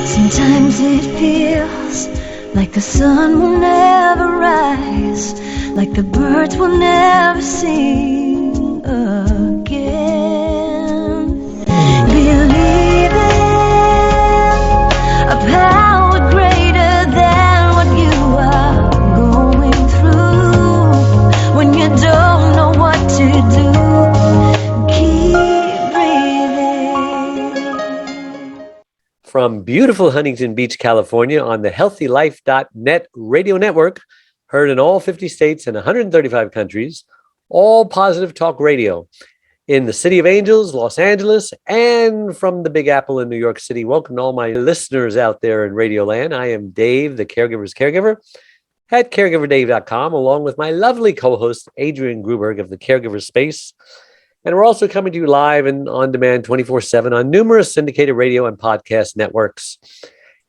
Sometimes it feels like the sun will never rise, like the birds will never sing again. Believe in a power greater than what you are going through. When you don't know what to do, keep breathing. From beautiful Huntington Beach, California, on the healthylife.net radio network, heard in all 50 states and 135 countries, all positive talk radio in the City of Angels, Los Angeles, and from the Big Apple in New York City. Welcome to all my listeners out there in Radio Land. I am Dave, the Caregiver's Caregiver, at caregiverdave.com, along with my lovely co-host, Adrian Gruberg of the Caregiver Space. And we're also coming to you live and on demand 24/7 on numerous syndicated radio and podcast networks.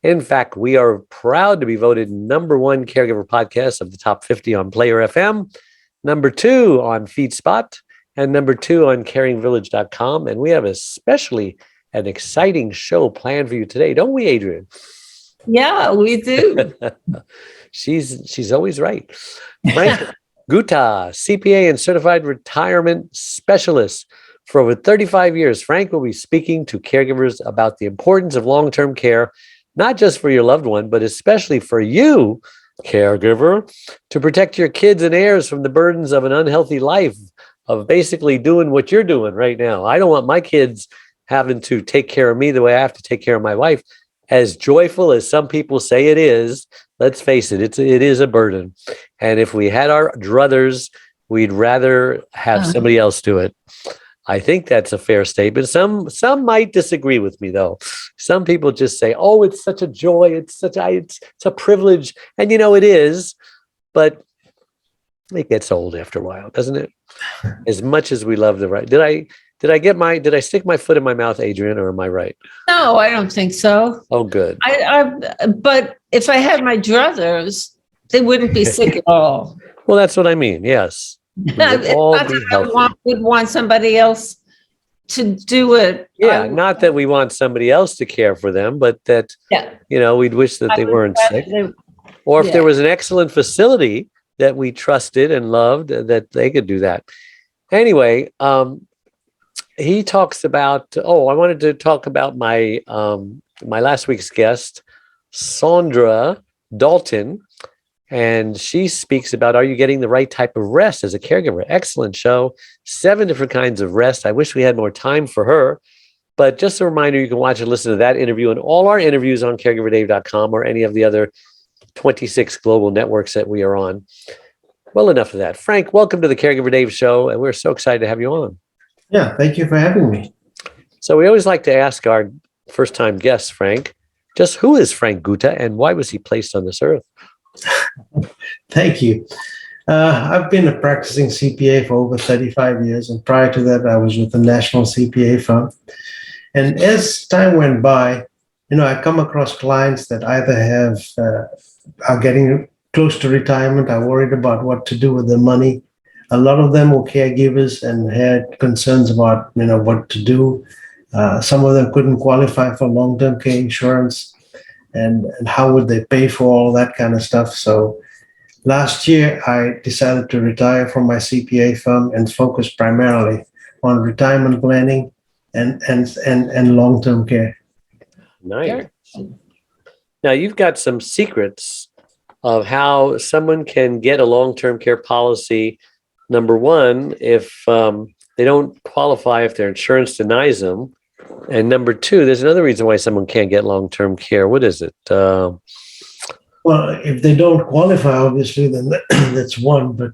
In fact, we are proud to be voted #1 caregiver podcast of the top 50 on Player FM, #2 on FeedSpot, and #2 on caringvillage.com. And we have especially an exciting show planned for you today, don't we, Adrian? Yeah, we do. She's always right. Frank Guta, CPA and certified retirement specialist. For over 35 years, Frank will be speaking to caregivers about the importance of long-term care, not just for your loved one, but especially for you, caregiver, to protect your kids and heirs from the burdens of an unhealthy life, of basically doing what you're doing right now. I don't want my kids having to take care of me the way I have to take care of my wife. As joyful as some people say it is, let's face it, it is a burden. And if we had our druthers, we'd rather have somebody else do it. I think that's a fair statement. Some might disagree with me, though. Some people just say, "Oh, it's such a joy. It's a privilege," and it is. But it gets old after a while, doesn't it? As much as we love the right. Did I stick my foot in my mouth, Adrian, or am I right? No, I don't think so. Oh, good. But if I had my druthers, they wouldn't be sick at all. Well, that's what I mean. Yes. It's not that I would want somebody else to do it. Yeah, not that we want somebody else to care for them, but that, we'd wish that they weren't sick. Or if there was an excellent facility that we trusted and loved, that they could do that. Anyway, he talks about, I wanted to talk about my last week's guest, Sandra Dalton, and she speaks about, are you getting the right type of rest as a caregiver? Excellent show. 7 different kinds of rest. I wish we had more time for her, but just a reminder, you can watch and listen to that interview and all our interviews on caregiverdave.com or any of the other 26 global networks that we are on. Well, enough of that. Frank, welcome to the Caregiver Dave Show, and we're so excited to have you on. Yeah, thank you for having me. So we always like to ask our first-time guests, Frank, just who is Frank Guta and why was he placed on this earth? Thank you. I've been a practicing CPA for over 35 years, and prior to that, I was with the national CPA firm. And as time went by, I come across clients that either are getting close to retirement, are worried about what to do with their money. A lot of them were caregivers and had concerns about, what to do. Some of them couldn't qualify for long-term care insurance, and how would they pay for all that kind of stuff. So last year, I decided to retire from my CPA firm and focus primarily on retirement planning and long-term care. Nice. Now, you've got some secrets of how someone can get a long-term care policy. Number one, if they don't qualify, if their insurance denies them. And number two, there's another reason why someone can't get long-term care. What is it? Well, if they don't qualify, obviously, then that's one. But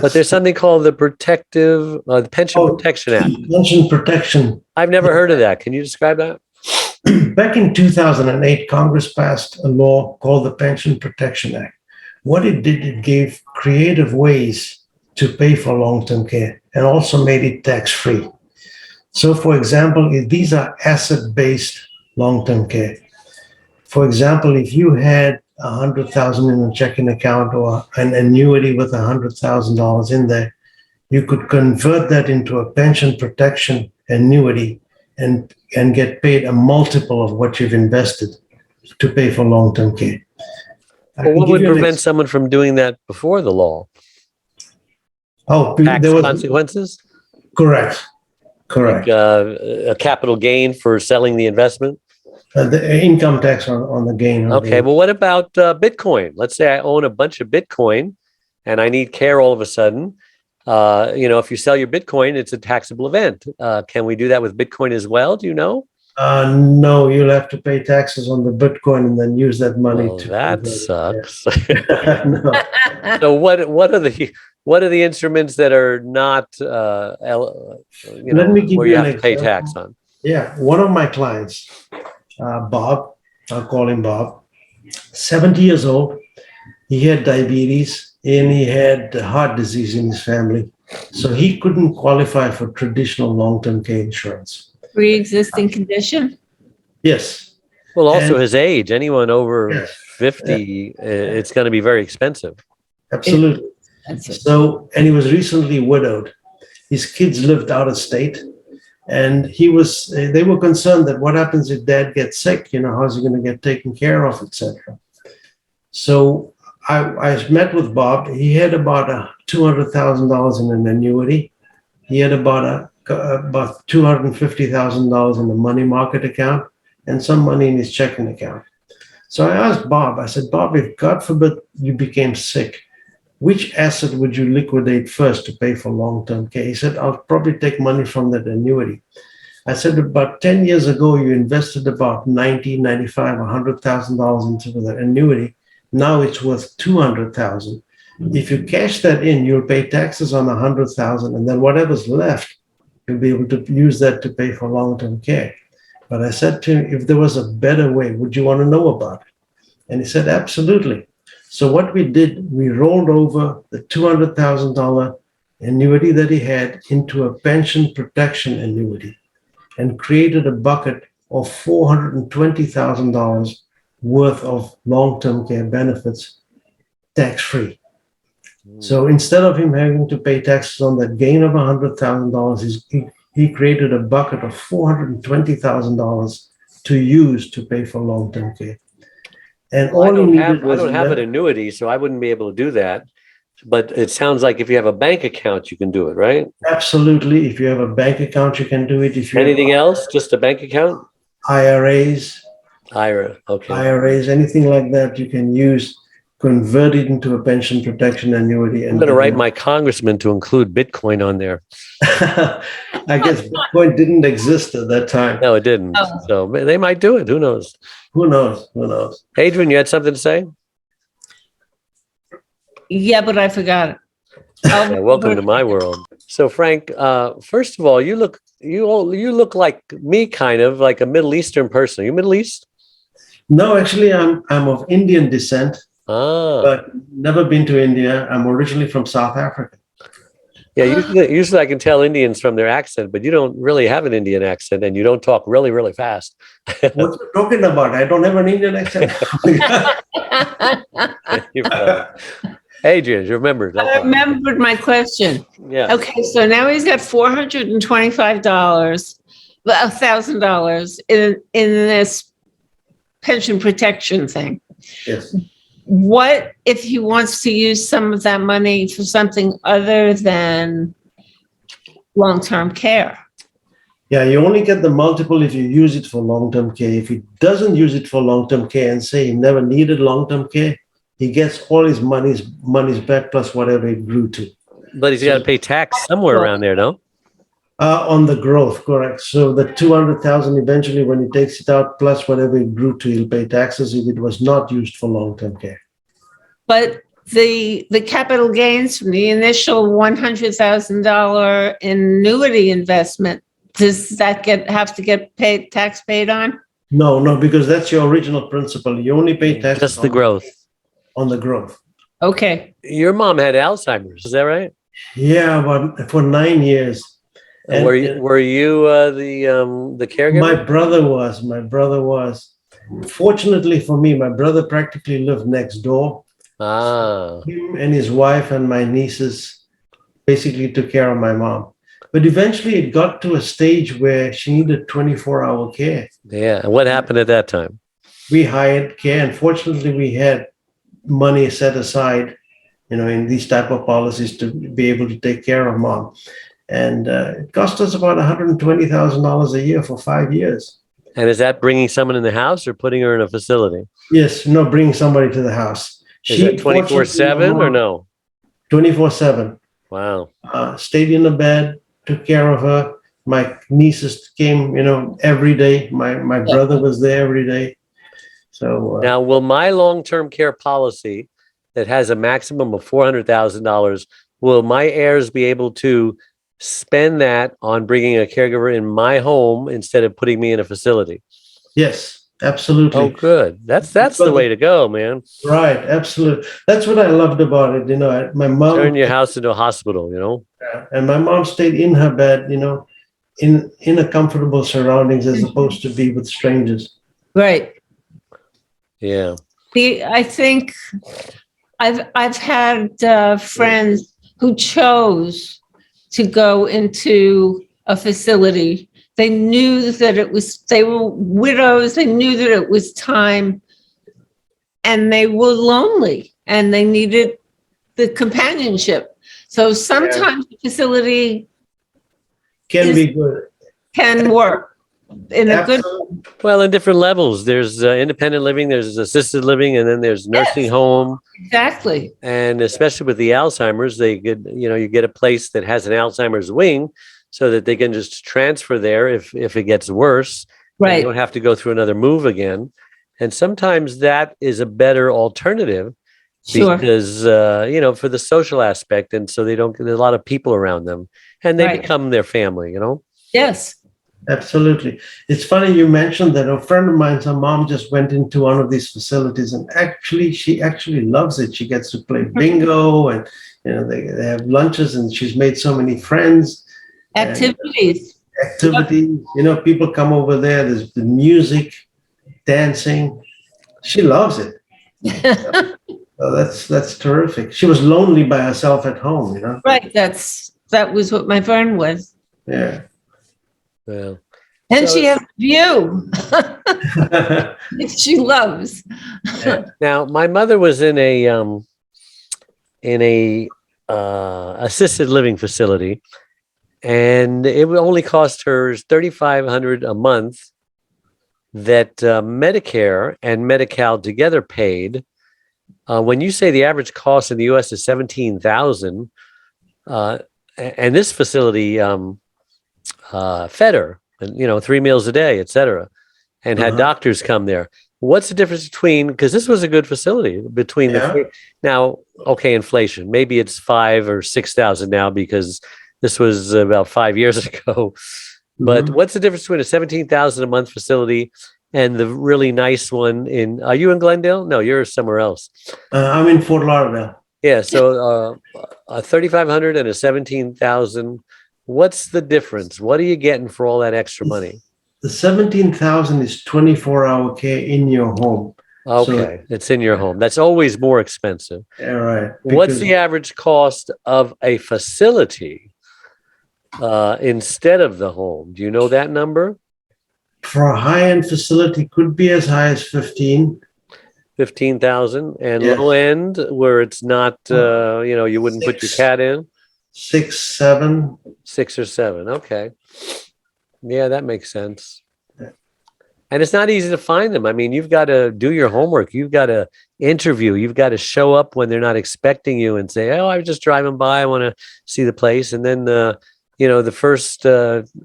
but there's something called the the Pension Protection Act. Pension Protection. I've never heard of that. Can you describe that? Back in 2008, Congress passed a law called the Pension Protection Act. What it did, it gave creative ways to pay for long-term care and also made it tax-free. So, for example, if these are asset-based long-term care. For example, if you had $100,000 in a checking account or an annuity with $100,000 in there, you could convert that into a pension protection annuity and get paid a multiple of what you've invested. to pay for long-term care. Well, what would prevent someone from doing that before the law? Tax there was consequences? Correct. Like a capital gain for selling the investment? The income tax on the gain. Okay, well, what about Bitcoin? Let's say I own a bunch of Bitcoin and I need care all of a sudden. If you sell your Bitcoin, it's a taxable event. Can we do that with Bitcoin as well? Do you know? No, you'll have to pay taxes on the Bitcoin and then use that money Well, to. that sucks. No. So what are the instruments that are not Let me give where you you an have to pay example. tax on? Yeah, one of my clients, Bob, I'll call him Bob, 70 years old. He had diabetes and he had heart disease in his family. So he couldn't qualify for traditional long-term care insurance. Pre-existing condition? Yes. Well, also his age. Anyone over Yes. 50, it's going to be very expensive. Absolutely. So, and he was recently widowed. His kids lived out of state. And they were concerned that what happens if dad gets sick? How's he going to get taken care of, etc. So I met with Bob. He had about $200,000 in an annuity. He had about $250,000 in the money market account and some money in his checking account. So I asked Bob, I said, Bob, if God forbid you became sick, which asset would you liquidate first to pay for long-term care? He said, I'll probably take money from that annuity. I said, about 10 years ago, you invested about $90,000, $95,000, $100,000 into that annuity. Now it's worth $200,000. If you cash that in, you'll pay taxes on $100,000, and then whatever's left, you'll be able to use that to pay for long-term care. But I said to him, if there was a better way, would you want to know about it? And he said, absolutely. So what we did, we rolled over the $200,000 annuity that he had into a pension protection annuity and created a bucket of $420,000 worth of long-term care benefits tax-free. So instead of him having to pay taxes on that gain of $100,000, he created a bucket of $420,000 to use to pay for long-term care. And Well, all he needed was I don't have an annuity, so I wouldn't be able to do that. But it sounds like if you have a bank account, you can do it, right? Absolutely. If you have a bank account, you can do it. If you Anything else? Just a bank account? IRAs, okay. IRAs, anything like that, you can use, convert it into a pension protection annuity. I'm going to write my congressman to include Bitcoin on there. I guess Bitcoin didn't exist at that time. No, it didn't. Oh. So they might do it. Who knows? Who knows? Who knows? Adrian, you had something to say? Yeah, but I forgot it. Yeah, welcome to my world. So, Frank, first of all, you look like me, kind of like a Middle Eastern person. Are you Middle East? No, actually, I'm of Indian descent, but never been to India. I'm originally from South Africa. Yeah, usually I can tell Indians from their accent, but you don't really have an Indian accent, and you don't talk really, really fast. What are you talking about? I don't have an Indian accent. Adrian, you remembered. I remembered my question. Yeah. Okay, so now he's got $1,000 in this pension protection thing. Yes. What if he wants to use some of that money for something other than long-term care? Yeah, you only get the multiple if you use it for long-term care. If he doesn't use it for long-term care and say he never needed long-term care, he gets all his monies back plus whatever it grew to. But he's got to pay tax somewhere around there, no? On the growth, correct. So the 200,000 eventually, when he takes it out plus whatever it grew to, he'll pay taxes if it was not used for long-term care. But the capital gains from the initial $100,000 annuity investment, does that have to get tax paid on? No, because that's your original principle. You only pay tax Just the growth. On the growth. Okay. Your mom had Alzheimer's, is that right? Yeah, but for 9 years. And were you the caregiver? My brother was. Fortunately for me, my brother practically lived next door. Him and his wife and my nieces basically took care of my mom. But eventually it got to a stage where she needed 24-hour care. Yeah. And what happened at that time? we hired care. Unfortunately, we had money set aside, in these type of policies to be able to take care of mom. And it cost us about $120,000 a year for 5 years. And is that bringing someone in the house or putting her in a facility? Yes, no, bring somebody to the house. Is that 24/7 or no? 24/7. Wow. Stayed in the bed, took care of her. My nieces came, every day. My brother was there every day. So now, will my long-term care policy that has a maximum of $400,000, will my heirs be able to spend that on bringing a caregiver in my home instead of putting me in a facility? Yes, absolutely. Oh, good. That's the way to go, man. Right, absolutely. That's what I loved about it. My mom turn your house into a hospital. And my mom stayed in her bed, in a comfortable surroundings as opposed to be with strangers. Right. Yeah. I think I've had friends who chose to go into a facility. They knew that they were widows. They knew that it was time, and they were lonely and they needed the companionship. So sometimes the facility can be good. Can work in a good. Well, in different levels. There's independent living, there's assisted living, and then there's nursing home. Exactly. And especially with the Alzheimer's, they get, you get a place that has an Alzheimer's wing so that they can just transfer there if it gets worse. Right. You don't have to go through another move again. And sometimes that is a better alternative because, for the social aspect. And so they don't get a lot of people around them and they become their family, Yes. Absolutely. It's funny you mentioned that. A friend of mine, her mom just went into one of these facilities and she actually loves it. She gets to play bingo and, they have lunches and she's made so many friends. Activities. People come over there. There's the music, dancing. She loves it. So that's terrific. She was lonely by herself at home, Right. That was what my friend was. Yeah. Well, and she has a view. She loves. Now, my mother was in a assisted living facility, and it would only cost her $3,500 a month that Medicare and Medi-Cal together paid. When you say the average cost in the U.S. is $17,000, and this facility fed her, and 3 meals a day, et cetera, and had doctors come there. What's the difference between, because this was a good facility, between now, okay, inflation, maybe it's 5,000 or 6,000 now because this was about 5 years ago. But what's the difference between a $17,000 a month facility and the really nice one are you in Glendale? No, you're somewhere else. I'm in Fort Lauderdale. Yeah, so a $3,500 and a $17,000. What's the difference? What are you getting for all that extra money? The $17,000 is 24-hour care in your home. Okay, it's in your home. That's always more expensive. Yeah, right. What's the average cost of a facility instead of the home? Do you know that number? For a high-end facility, could be as high as 15,000, and low end where it's not, you wouldn't put your cat in. 6, 7. 6 or 7. Okay. Yeah, that makes sense. And it's not easy to find them. I mean, you've got to do your homework. You've got to interview. You've got to show up when they're not expecting you and say, oh, I was just driving by. I want to see the place. And then, the first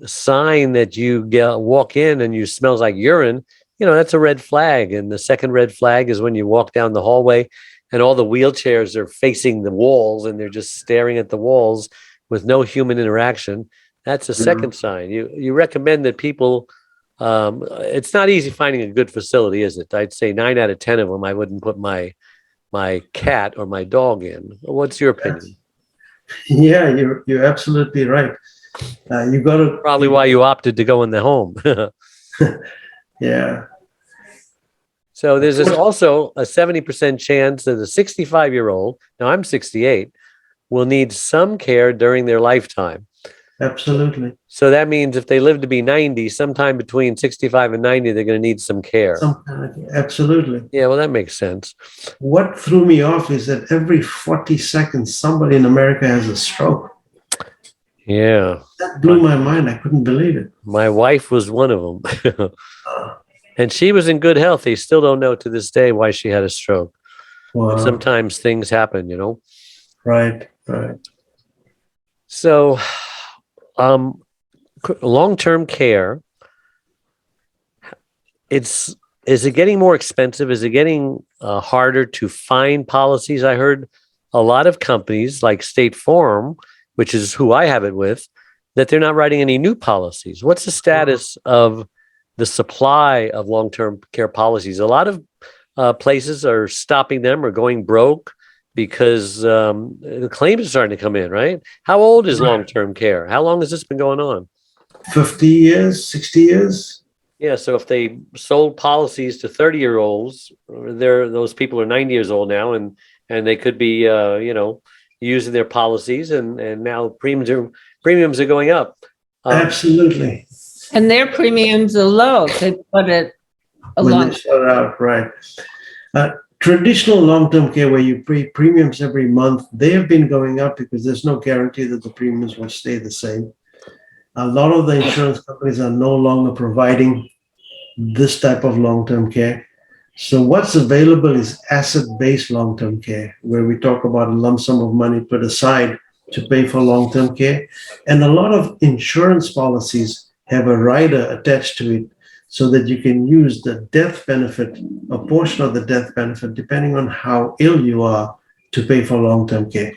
sign that you walk in and you smells like urine, that's a red flag. And the second red flag is when you walk down the hallway and all the wheelchairs are facing the walls and they're just staring at the walls with no human interaction. That's a second sign. You recommend that people, it's not easy finding a good facility, is it? I'd say 9 out of 10 of them, I wouldn't put my cat or my dog in. What's your opinion? Yeah, you're absolutely right. You got to probably why you opted to go in the home. Yeah. So there's also a 70% chance that a 65-year-old, now I'm 68, will need some care during their lifetime. Absolutely. So that means if they live to be 90, sometime between 65 and 90, they're going to need some care. Absolutely. Yeah, well, that makes sense. What threw me off is that every 40 seconds, somebody in America has a stroke. Yeah. That blew my mind. I couldn't believe it. My wife was one of them. And she was in good health. They still don't know to this day why she had a stroke. Wow. But sometimes things happen, you know? Right, right. So, long-term care, is it getting more expensive? Is it getting harder to find policies? I heard a lot of companies like State Farm, which is who I have it with, that they're not writing any new policies. What's the status of the supply of long-term care policies? A lot of places are stopping them or going broke because the claims are starting to come in, right? How old is long-term care? How long has this been going on? 50 years, 60 years? Yeah, so if they sold policies to 30-year-olds, those people are 90 years old now, and they could be using their policies, and now premiums are going up. Absolutely. And their premiums are low. They put it a When lot. they start out, right. Traditional long-term care where you pay premiums every month, they have been going up because there's no guarantee that the premiums will stay the same. A lot of the insurance companies are no longer providing this type of long-term care. So what's available is asset-based long-term care, where we talk about a lump sum of money put aside to pay for long-term care. And a lot of insurance policies have a rider attached to it so that you can use the death benefit, a portion of the death benefit, depending on how ill you are, to pay for long-term care.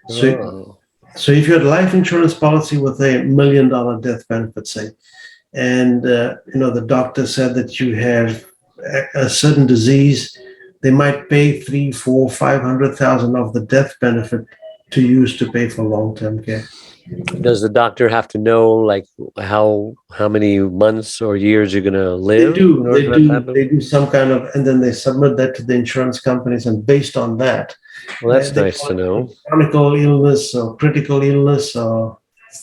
So if you had a life insurance policy with $1 million death benefit, say, and the doctor said that you have a certain disease, they might pay 3, 4, 500,000 of the death benefit to use to pay for long-term care. Does the doctor have to know like how many months or years you're going to live? They do some kind of, and then they submit that to the insurance companies, and based on that, well, that's nice to know. Chronic illness or critical illness, so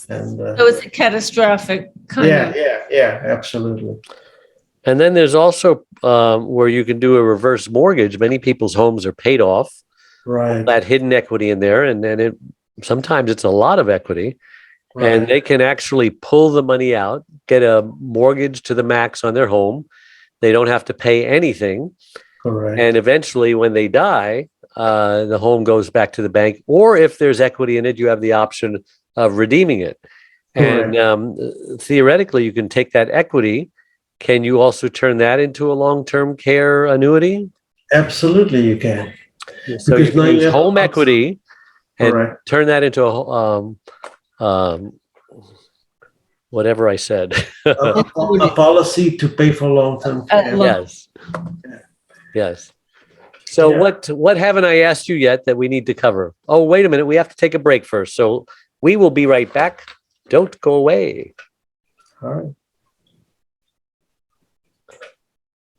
it's a catastrophic kind of. Yeah, absolutely. And then there's also where you can do a reverse mortgage. Many people's homes are paid off. Right. That hidden equity in there, and then sometimes it's a lot of equity, right. And they can actually pull the money out, get a mortgage to the max on their home. They don't have to pay anything. Correct. And eventually when they die, the home goes back to the bank, or if there's equity in it, you have the option of redeeming it. Correct. And theoretically, you can take that equity. Can you also turn that into a long-term care annuity? Absolutely, you can. So you can use home equity and turn that into a whatever I said. a policy to pay for long-term care. Yes. So what haven't I asked you yet that we need to cover? Oh, wait a minute. We have to take a break first. So we will be right back. Don't go away. All right.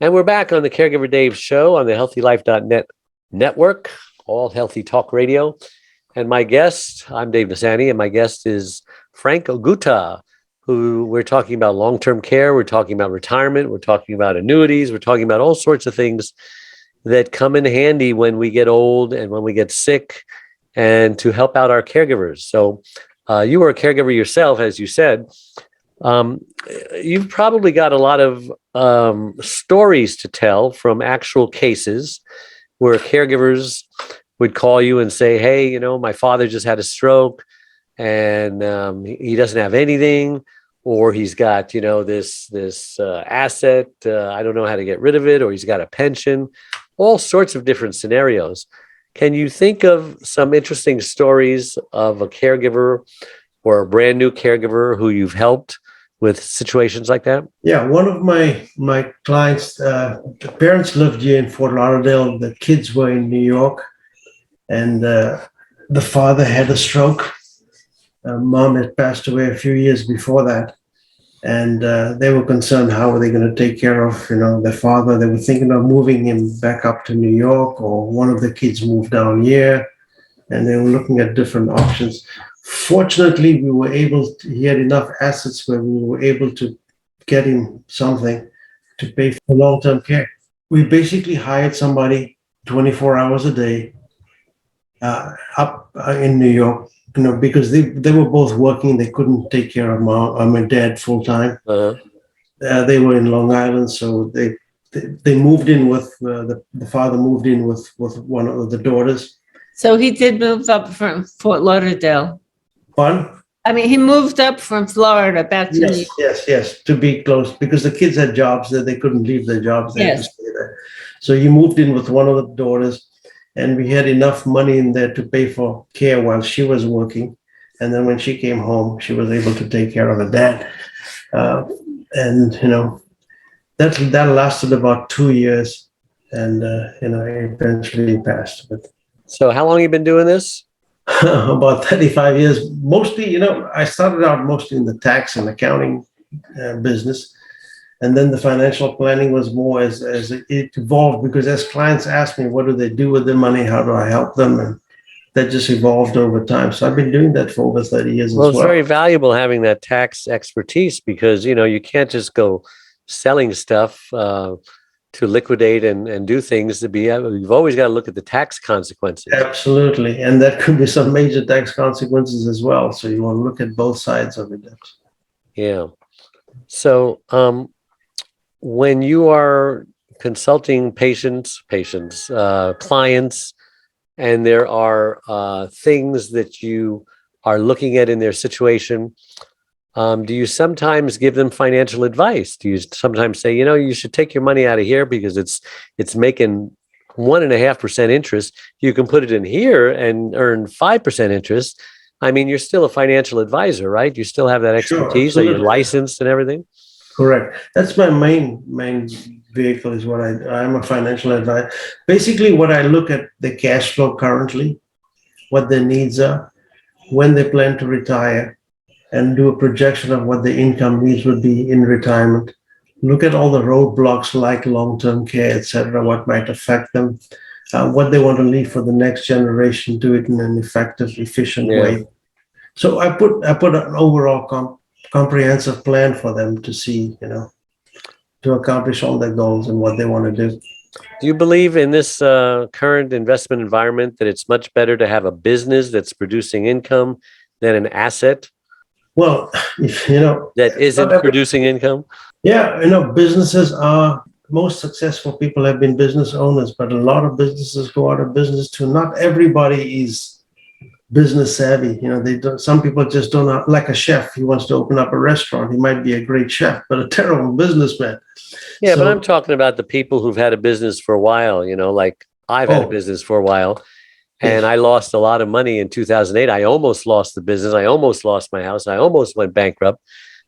And we're back on the Caregiver Dave show on the healthylife.net network, all healthy talk radio. And my guest, I'm Dave Nasani, and my guest is Frank Gutta, who we're talking about long-term care. We're talking about retirement. We're talking about annuities. We're talking about all sorts of things that come in handy when we get old and when we get sick, and to help out our caregivers. So you were a caregiver yourself, as you said. You've probably got a lot of stories to tell from actual cases where caregivers would call you and say, hey, my father just had a stroke and he doesn't have anything, or he's got, this asset. I don't know how to get rid of it, or he's got a pension, all sorts of different scenarios. Can you think of some interesting stories of a caregiver or a brand new caregiver who you've helped with situations like that? Yeah, one of my clients, the parents lived here in Fort Lauderdale. The kids were in New York, and the father had a stroke. Mom had passed away a few years before that, and they were concerned how were they going to take care of their father. They were thinking of moving him back up to New York, or one of the kids moved down here. and they were looking at different options. Fortunately, he had enough assets where we were able to get him something to pay for long-term care. We basically hired somebody 24 hours a day up in New York, because they were both working. They couldn't take care of my dad full time. They were in Long Island, so they moved in with the father moved in with one of the daughters. So he did move up from Fort Lauderdale. Pardon? I mean, he moved up from Florida back to New York. Yes, to be close, because the kids had jobs that they couldn't leave their jobs. They had to Yes. stay there. So he moved in with one of the daughters, and we had enough money in there to pay for care while she was working. And then when she came home, she was able to take care of her dad. And that lasted about 2 years, and eventually passed. But So how long have you been doing this? about 35 years. Mostly, I started out mostly in the tax and accounting business. And then the financial planning was more as it evolved, because as clients asked me, what do they do with their money? How do I help them? And that just evolved over time. So I've been doing that for over 30 years Well, as it's well. very valuable having that tax expertise, because, you can't just go selling stuff to liquidate and do things you've always got to look at the tax consequences. Absolutely. And that could be some major tax consequences as well. So you want to look at both sides of it. Yeah. So when you are consulting clients, and there are things that you are looking at in their situation, do you sometimes give them financial advice? Do you sometimes say, you should take your money out of here because it's making 1.5% interest. You can put it in here and earn 5% interest. I mean, you're still a financial advisor, right? You still have that expertise. Are you licensed and everything? Correct. That's my main vehicle, is what I'm a financial advisor. Basically, what I look at the cash flow currently, what their needs are, when they plan to retire, and do a projection of what the income needs would be in retirement. Look at all the roadblocks like long-term care, etc., what might affect them, what they want to leave for the next generation, do it in an effective, efficient way. So I put an overall comprehensive plan for them to see, to accomplish all their goals and what they want to do. Do you believe in this current investment environment that it's much better to have a business that's producing income than an asset? Well, that isn't producing income? Yeah, businesses are, most successful people have been business owners, but a lot of businesses go out of business too. Not everybody is business savvy. Some people just don't know, like a chef. He wants to open up a restaurant. He might be a great chef, but a terrible businessman. Yeah, but I'm talking about the people who've had a business for a while, like I've had a business for a while. And I lost a lot of money in 2008. I almost lost the business. I almost lost my house. I almost went bankrupt.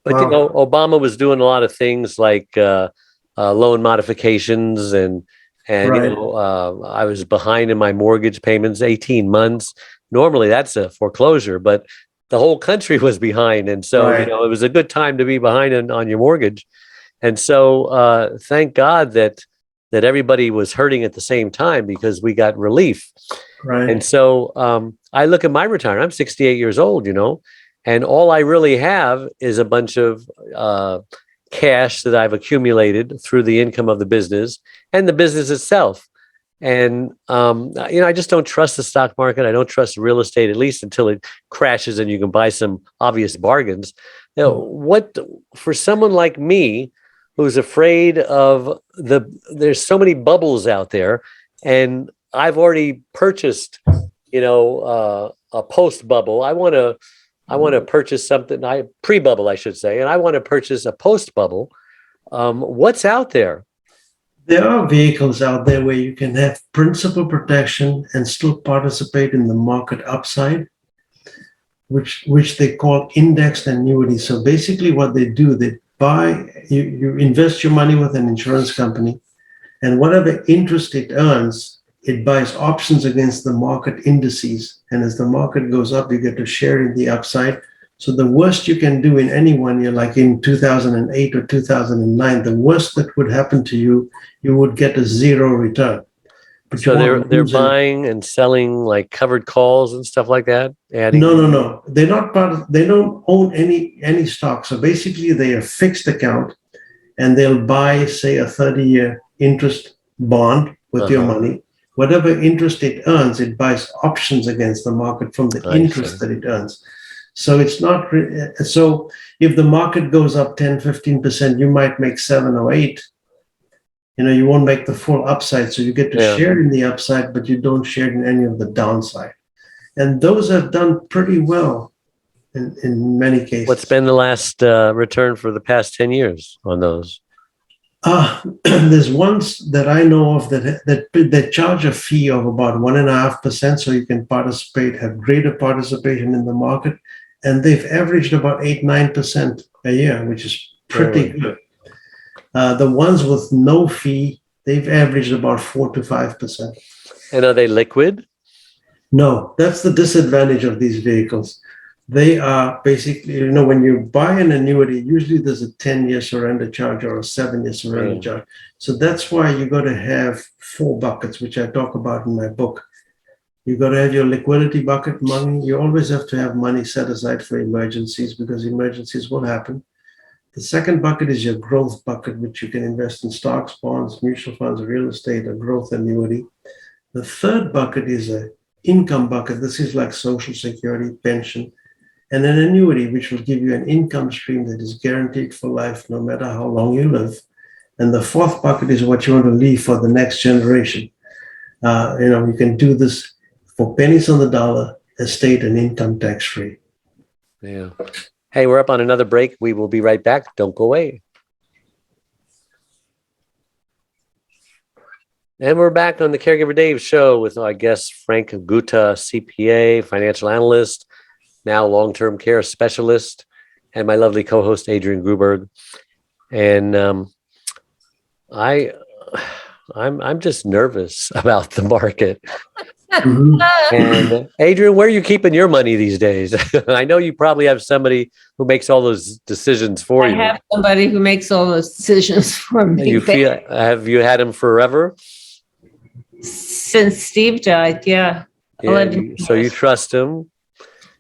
But, Obama was doing a lot of things like loan modifications and Right. I was behind in my mortgage payments, 18 months. Normally that's a foreclosure, but the whole country was behind. And so, Right. it was a good time to be behind on your mortgage. And so thank God that everybody was hurting at the same time, because we got relief. Right. And so I look at my retirement. I'm 68 years old, and all I really have is a bunch of cash that I've accumulated through the income of the business and the business itself. And, I just don't trust the stock market. I don't trust real estate, at least until it crashes and you can buy some obvious bargains. What, for someone like me, who's afraid of there's so many bubbles out there, and I've already purchased, a post bubble. I want to purchase something, pre-bubble, I should say, and I want to purchase a post bubble. What's out there? There are vehicles out there where you can have principal protection and still participate in the market upside, which they call indexed annuities. So basically what they do, they you invest your money with an insurance company, and whatever interest it earns, it buys options against the market indices. And as the market goes up, you get to share in the upside. So the worst you can do in any 1 year, like in 2008 or 2009, the worst that would happen to you, you would get a zero return. But So you they're want to lose it. buying and selling like covered calls and stuff like that. Adding. No. They're not part of, they don't own any stock. So basically they are fixed account and they'll buy, say, a 30-year interest bond with your money. Whatever interest it earns, it buys options against the market from the interest that it earns. So it's not, so if the market goes up 10, 15%, you might make 7 or 8. You won't make the full upside. So you get to share in the upside, but you don't share in any of the downside. And those have done pretty well in many cases. What's been the last return for the past 10 years on those? There's ones that I know of that charge a fee of about 1.5%, so you can participate, have greater participation in the market, and they've averaged about 8-9% a year, which is pretty good. The ones with no fee, they've averaged about 4 to 5%. And are they liquid? No, that's the disadvantage of these vehicles. They are basically, when you buy an annuity, usually there's a 10-year surrender charge or a 7-year surrender charge. So that's why you got to have 4 buckets, which I talk about in my book. You got to have your liquidity bucket money. You always have to have money set aside for emergencies because emergencies will happen. The second bucket is your growth bucket, which you can invest in stocks, bonds, mutual funds, real estate, a growth annuity. The third bucket is an income bucket. This is like Social Security, pension, and an annuity, which will give you an income stream that is guaranteed for life, no matter how long you live. And the fourth bucket is what you want to leave for the next generation. You can do this for pennies on the dollar, estate and income tax free. Yeah. Hey, we're up on another break. We will be right back. Don't go away. And we're back on the Caregiver Dave show with our guest, Frank Gutta, CPA, financial analyst, now long-term care specialist, and my lovely co-host, Adrian Gruberg. And I'm just nervous about the market. And Adrian, where are you keeping your money these days? I know you probably have somebody who makes all those decisions for you. I have somebody who makes all those decisions for me. Have you had him forever? Since Steve died, yeah. So you trust him?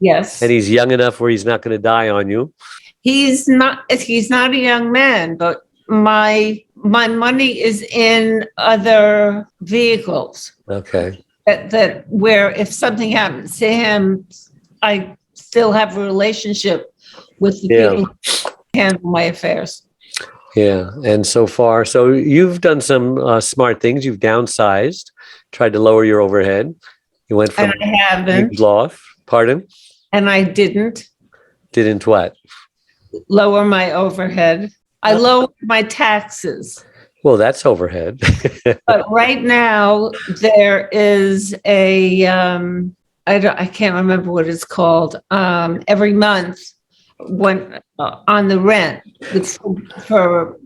Yes. And he's young enough where he's not going to die on you? He's not a young man, but my money is in other vehicles. Okay. That where if something happens to him, I still have a relationship with the people who handle my affairs. Yeah. And so you've done some smart things. You've downsized, tried to lower your overhead. You went from and I haven't. Pardon? And I didn't. Didn't what? Lower my overhead. I lowered my taxes. Well, that's overhead. But right now there is a I can't remember what it's called. Every month, when on the rent for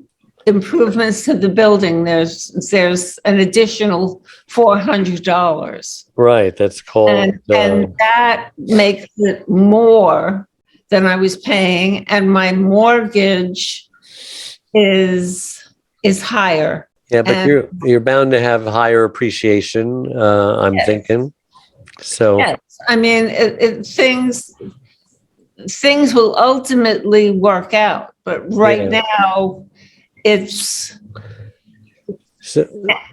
improvements to the building, there's an additional $400. Right, that's called. And that makes it more than I was paying, and my mortgage is higher. Yeah, but you're bound to have higher appreciation. I'm thinking. So yes, I mean, things will ultimately work out, but right now it's.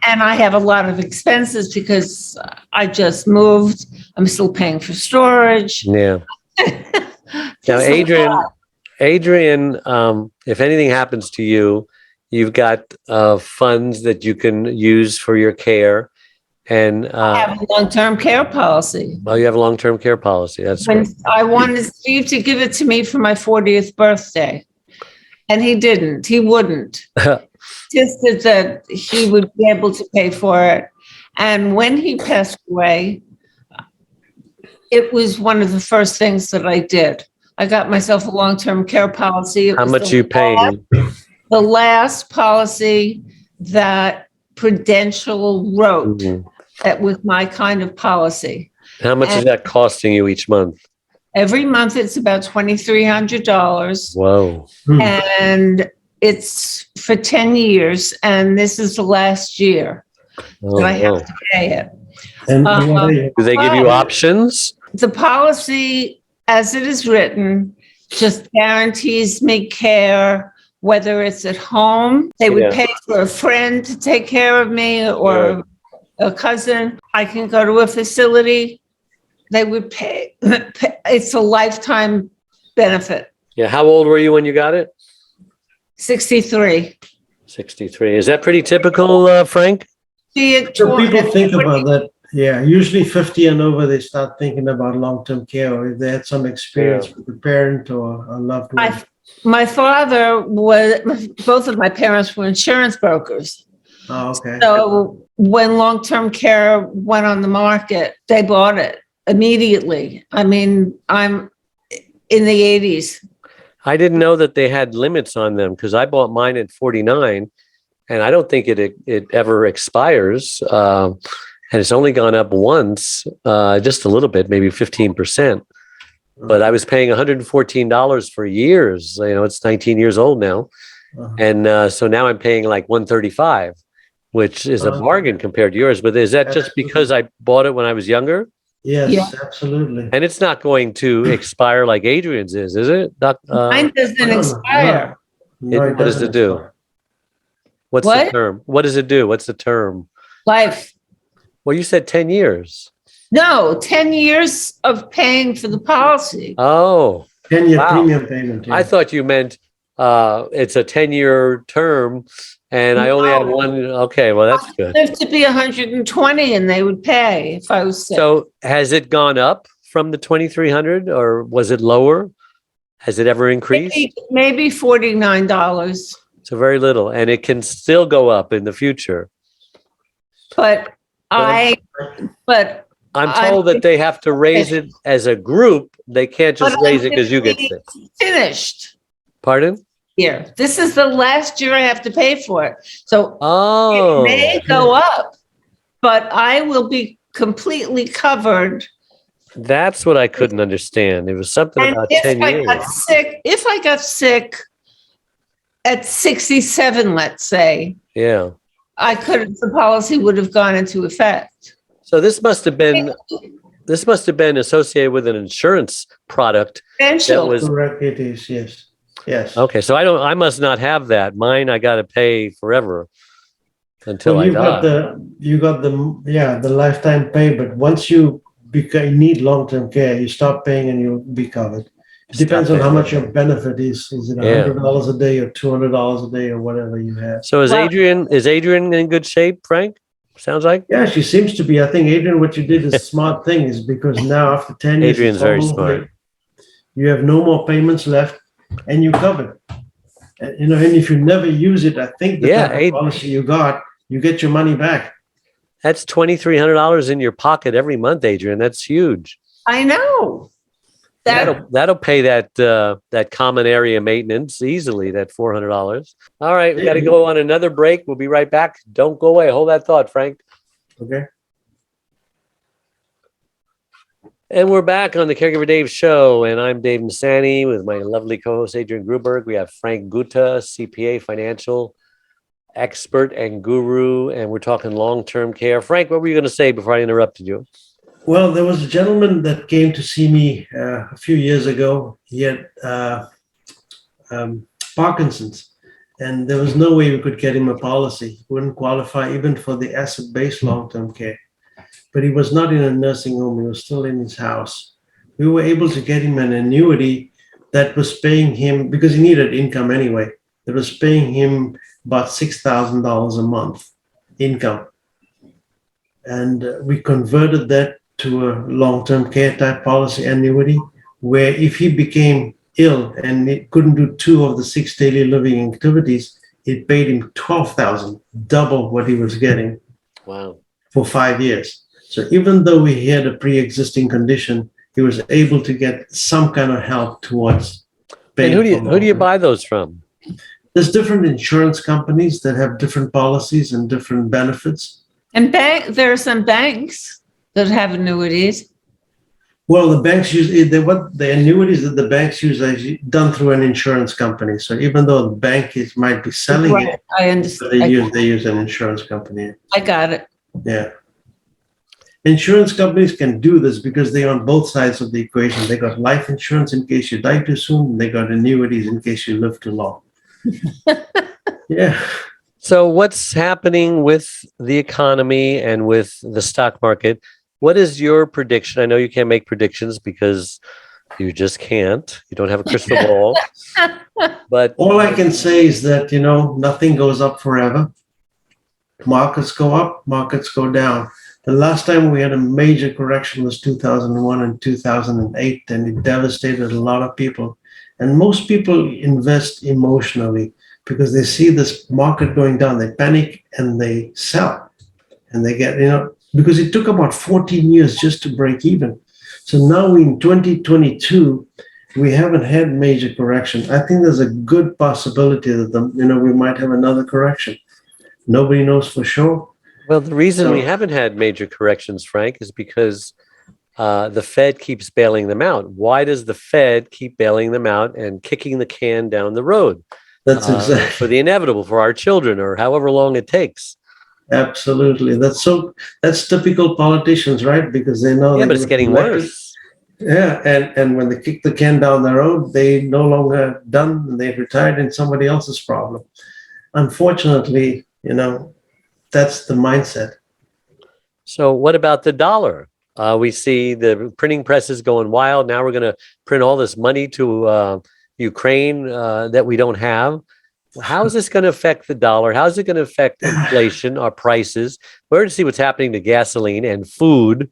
And I have a lot of expenses because I just moved. I'm still paying for storage. Yeah. Now, Adrian, if anything happens to you, you've got funds that you can use for your care. And I have a long-term care policy. Well, you have a long-term care policy. That's when great. I wanted Steve to give it to me for my 40th birthday, and he didn't. He wouldn't. Just that he would be able to pay for it. And when he passed away, it was one of the first things that I did. I got myself a long-term care policy. How much are you paying? The last policy that Prudential wrote that with my kind of policy. How much is that costing you each month? Every month it's about $2,300. Whoa. And it's for 10 years, and this is the last year. and I have to pay it. And what are you? Do they give you options? The policy, as it is written, just guarantees me care, whether it's at home. They would pay for a friend to take care of me or a cousin. I can go to a facility. They would pay. It's a lifetime benefit. Yeah. How old were you when you got it? 63. 63. Is that pretty typical, Frank? So people think about that. Yeah, usually 50 and over, they start thinking about long-term care, or if they had some experience with a parent or a loved one. My father both of my parents were insurance brokers. Oh, okay. So when long-term care went on the market, they bought it immediately. I mean, I'm in the 80s. I didn't know that they had limits on them because I bought mine at 49, and I don't think it ever expires. And it's only gone up once, just a little bit, maybe 15%. But I was paying $114 for years. You know, it's 19 years old now. And so now I'm paying like $135, which is a bargain compared to yours. But is that just because I bought it when I was younger? Yes, absolutely. And it's not going to expire like Adrian's is it? Mine doesn't expire. What does it do? What's the term? What does it do? What's the term? Life. Well, you said 10 years. No, 10 years of paying for the policy. Oh. 10-year premium payment. Yeah. I thought you meant it's a 10-year term and I only had one. Okay, well, that's good. It to be 120 and they would pay if I was sick. So has it gone up from the 2,300 or was it lower? Has it ever increased? Maybe $49. So very little. And it can still go up in the future. But I'm told that they have to raise it as a group. They can't just raise it because you get sick. Finished. Pardon? Here. This is the last year I have to pay for it. So it may go up, but I will be completely covered. That's what I couldn't understand. It was something about 10 years. If I got sick at 67, let's say. Yeah. The policy would have gone into effect. So this must have been associated with an insurance product. That was correct. It is, yes. Yes. Okay, so I must not have that. Mine I got to pay forever until I die. You got the lifetime pay, but once you need long-term care, you stop paying and you'll be covered. It depends on how much your benefit is. Is it $100 a day or $200 a day or whatever you have? So is Adrian in good shape, Frank? Sounds like. Yeah, she seems to be. I think, Adrian, what you did is a smart thing, is because now after 10 years, Adrian's very smart. You have no more payments left and you covered. And if you never use it, I think the policy you get your money back. That's $2,300 in your pocket every month, Adrian. That's huge. I know. That'll pay that common area maintenance easily, that $400. All right, we got to go on another break. We'll be right back. Don't go away. Hold that thought, Frank. Okay. And we're back on the Caregiver Dave Show, and I'm Dave Masani with my lovely co-host Adrian Gruberg. We have Frank Gutta, CPA, financial expert and guru, and we're talking long-term care. Frank, what were you going to say before I interrupted you? Well, there was a gentleman that came to see me a few years ago. He had Parkinson's, and there was no way we could get him a policy. He wouldn't qualify even for the asset-based long-term care. But he was not in a nursing home. He was still in his house. We were able to get him an annuity that was paying him, because he needed income anyway, that was paying him about $6,000 a month income. And we converted that to a long-term care type policy annuity, where if he became ill and he couldn't do 2 of the 6 daily living activities, it paid him $12,000, double what he was getting. Wow. For 5 years. So even though he had a pre-existing condition, he was able to get some kind of help towards paying. And who do you buy those from? There's different insurance companies that have different policies and different benefits. And there are some banks that have annuities. Well, the banks use the annuities that the banks use are done through an insurance company. So even though the bank might be selling it, I understand. They use an insurance company. I got it. Yeah. Insurance companies can do this because they're on both sides of the equation. They got life insurance in case you die too soon, and they got annuities in case you live too long. Yeah. So what's happening with the economy and with the stock market? What is your prediction? I know you can't make predictions because you just can't. You don't have a crystal ball. But all I can say is that, nothing goes up forever. Markets go up, markets go down. The last time we had a major correction was 2001 and 2008, and it devastated a lot of people. And most people invest emotionally because they see this market going down. They panic and they sell. And they get, because it took about 14 years just to break even. So now in 2022, we haven't had major correction. I think there's a good possibility that we might have another correction. Nobody knows for sure. Well, the reason we haven't had major corrections, Frank, is because the Fed keeps bailing them out. Why does the Fed keep bailing them out and kicking the can down the road? That's exactly for the inevitable, for our children, or however long it takes. Absolutely. That's typical politicians, right? Because they know. Yeah, but it's getting worse. Yeah, and when they kick the can down the road, they no longer done, and they've retired, and somebody else's problem. Unfortunately, that's the mindset. So what about the dollar? We see the printing presses going wild. Now we're going to print all this money to Ukraine that we don't have. How is this going to affect the dollar? How is it going to affect inflation, our prices? We're going to see what's happening to gasoline and food.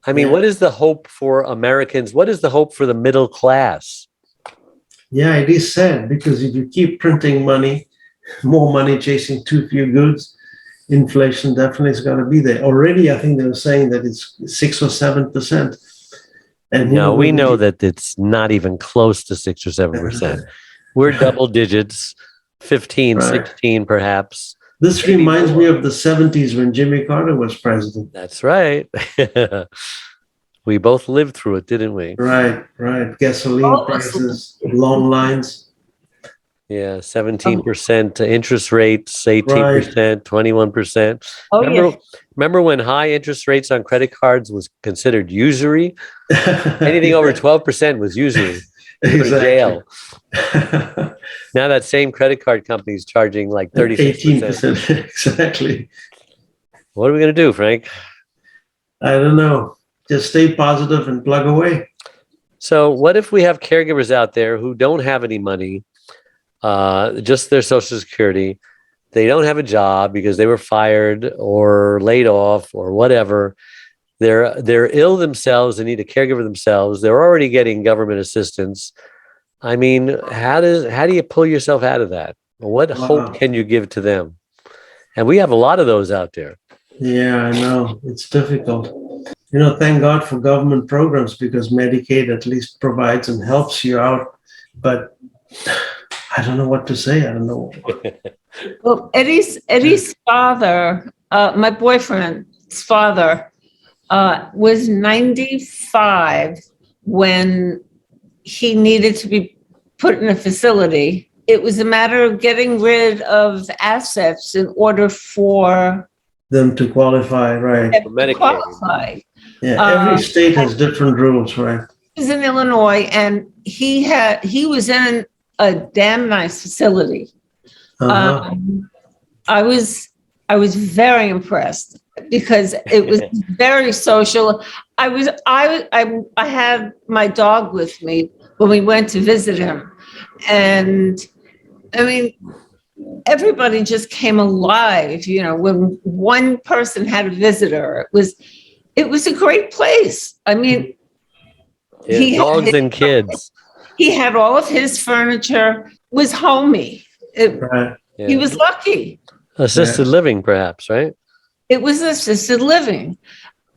I mean, what is the hope for Americans? What is the hope for the middle class? Yeah, it is sad because if you keep printing money, more money chasing too few goods, inflation definitely is going to be there. Already, I think they were saying that it's 6 or 7%. And no, we know that it's not even close to 6 or 7%. We're double digits, 15, right. 16 perhaps. This reminds me of the 70s when Jimmy Carter was president. That's right. We both lived through it, didn't we? Right. Gasoline prices, long lines. Yeah, 17% interest rates, 18%, 21%. Remember when high interest rates on credit cards was considered usury? Anything over 12% was usury. Exactly. Jail. Now that same credit card company is charging like 36%. 18%. Exactly. What are we going to do, Frank? I don't know. Just stay positive and plug away. So what if we have caregivers out there who don't have any money, just their Social Security? They don't have a job because they were fired or laid off or whatever. They're ill themselves and need a caregiver themselves. They're already getting government assistance. I mean, how do you pull yourself out of that? What hope can you give to them? And we have a lot of those out there. Yeah, I know. It's difficult. Thank God for government programs because Medicaid at least provides and helps you out. But I don't know what to say. I don't know. Well, Eddie's father, my boyfriend's father, was 95 when he needed to be put in a facility. It was a matter of getting rid of assets in order for them to qualify, right? For Medicaid. Qualify. Yeah, every state has different rules, right? He was in Illinois, and he was in a damn nice facility. Uh-huh. I was very impressed because it was very social. I had my dog with me when we went to visit him, and I mean, everybody just came alive. When one person had a visitor, it was a great place. I mean, dogs and kids. He had all of his furniture. Was homey. He was lucky. Assisted living, perhaps, right? It was assisted living.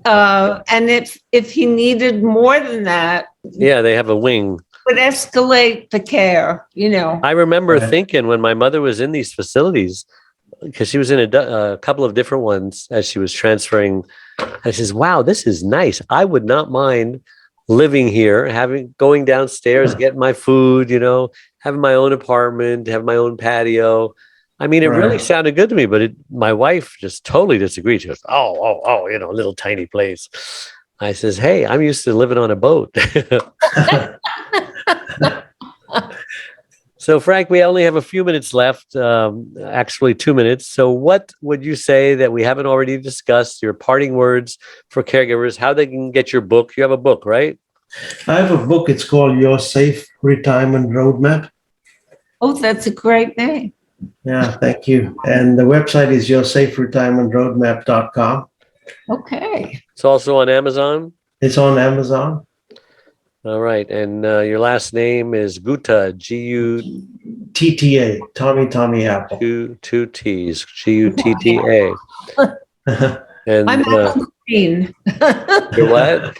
And if he needed more than that, they have a wing. Would escalate the care, I remember thinking when my mother was in these facilities, because she was in a couple of different ones as she was transferring, I says, wow, this is nice. I would not mind living here, going downstairs, getting my food, having my own apartment, have my own patio. I mean, it really Right. sounded good to me, but my wife just totally disagreed. She goes, oh, a little tiny place. I says, hey, I'm used to living on a boat. So, Frank, we only have a few minutes left, actually 2 minutes. So, what would you say that we haven't already discussed? Your parting words for caregivers, how they can get your book? You have a book, right? I have a book. It's called Your Safe Retirement Roadmap. Oh, that's a great name. Yeah, thank you. And the website is yoursaferetirementroadmap.com. Okay. It's also on Amazon. It's on Amazon. All right. And your last name is Gutta, G-U, TTA, Tommy Apple. two T's, G-U-T-T-A. And I'm apple green. you're what?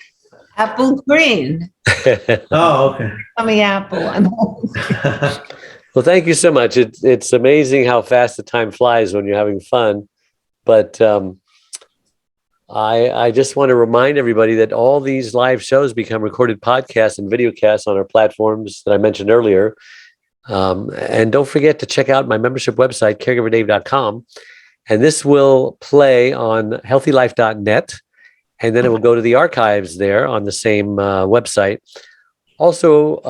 Apple green. Oh, okay. Tommy Apple. I'm old. Well, thank you so much. It's amazing how fast the time flies when you're having fun. But I just want to remind everybody that all these live shows become recorded podcasts and videocasts on our platforms that I mentioned earlier. And don't forget to check out my membership website, caregiverdave.com. And this will play on healthylife.net. And then it will go to the archives there on the same website. Also,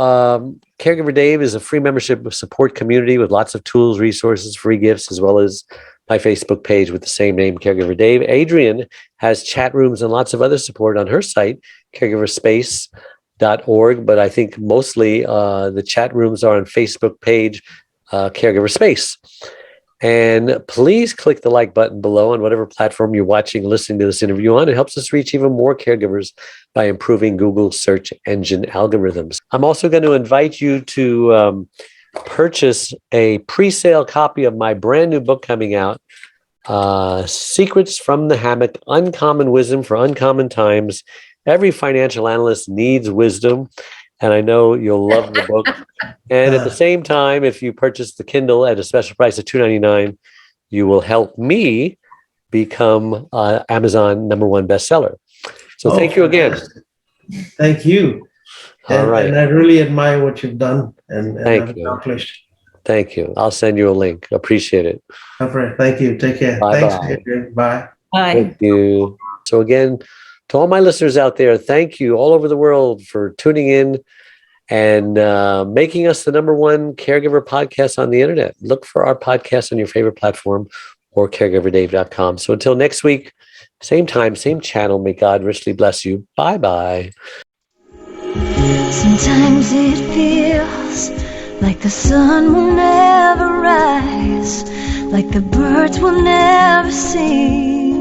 Caregiver Dave is a free membership support community with lots of tools, resources, free gifts, as well as my Facebook page with the same name, Caregiver Dave. Adrian has chat rooms and lots of other support on her site, caregiverspace.org. But I think mostly the chat rooms are on Facebook page, Caregiver Space. And please click the like button below on whatever platform you're watching, listening to this interview on. It helps us reach even more caregivers by improving Google search engine algorithms. I'm also going to invite you to purchase a pre-sale copy of my brand new book coming out, Secrets from the Hammock, Uncommon Wisdom for Uncommon Times. Every financial analyst needs wisdom. And I know you'll love the book. And at the same time, if you purchase the Kindle at a special price of $2.99, you will help me become Amazon #1 bestseller. So thank you again. Thank you. All right. And I really admire what you've done and Thank you. accomplished. Thank you. I'll send you a link. Appreciate it. All right. Thank you. Take care. Bye-bye. Thanks, Adrian. Bye. Bye. Thank you. So again, to all my listeners out there, thank you all over the world for tuning in and making us the #1 caregiver podcast on the internet. Look for our podcast on your favorite platform or caregiverdave.com. So until next week, same time, same channel, may God richly bless you. Bye-bye. Sometimes it feels like the sun will never rise, like the birds will never sing.